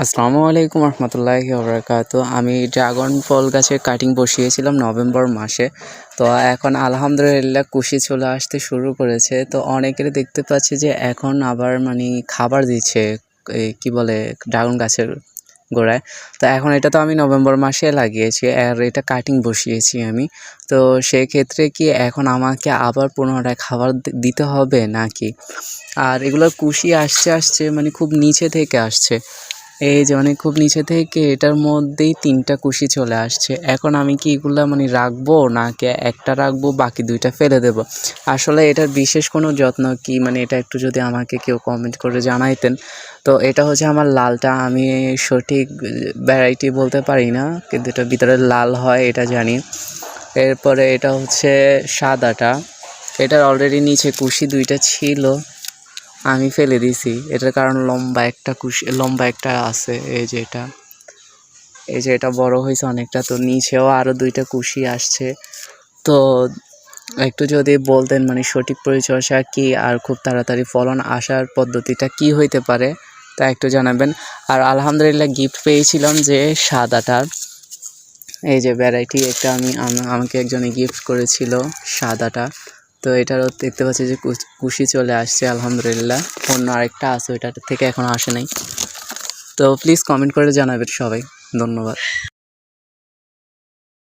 আসসালামু আলাইকুম রহমতুল্লাহি ওবরাকাতু। আমি ড্রাগন ফল গাছের কাটিং বসিয়েছিলাম নভেম্বর মাসে। তো এখন আলহামদুলিল্লাহ কুশি চলে আসতে শুরু করেছে। তো অনেকেরই দেখতে পাচ্ছি যে এখন আবার মানে খাবার দিচ্ছে, এই কী বলে, ড্রাগন গাছের গোড়ায়। তো এখন এটা তো আমি নভেম্বর মাসে লাগিয়েছি আর এটা কাটিং বসিয়েছি আমি। তো সেক্ষেত্রে কি এখন আমাকে আবার পুনরায় খাবার দিতে হবে নাকি? আর এগুলোর কুশি আসছে মানে খুব নিচে থেকে আসছে। এই যে মানে খুব নিচে থেকে এটার মধ্যেই ৩টা কুশি চলে আসছে। এখন আমি কি এগুলা মানে রাখবো নাকি একটা রাখবো বাকি ২টা ফেলে দেব? আসলে এটার বিশেষ কোনো যত্ন কি, মানে এটা একটু যদি আমাকে কেউ কমেন্ট করে জানাইতেন। তো এটা হচ্ছে আমার লালটা, আমি সঠিক ভ্যারাইটি বলতে পারি না, কিন্তু এটার ভিতরে লাল হয় এটা জানি। এরপরে এটা হচ্ছে সাদাটা, এটার অলরেডি নিচে কুশি ২টা ছিল, আমি ফেলে দিছি। এটার কারণ লম্বা একটা আছে, এই যে এটা বড় হয়েছে অনেকটা। তো নিচেও আরও 2টা কুশি আসছে। তো একটু যদি বলতেন মানে সঠিক পরিচর্যা কি আর খুব তাড়াতাড়ি ফলন আসার পদ্ধতিটা কি হইতে পারে তা একটু জানাবেন। আর আলহামদুলিল্লাহ গিফট পেয়েছিলাম যে সাদাটার, এই যে ভ্যারাইটি একটা আমাকে একজনে গিফট করেছিল সাদাটা। তো এটারও দেখতে পাচ্ছি যে কুশি চলে আসছে আলহামদুলিল্লাহ। অন্য আরেকটা আছে, ওইটার থেকে এখনও আসে নাই। তো প্লিজ কমেন্ট করে জানাবেন সবাই। ধন্যবাদ।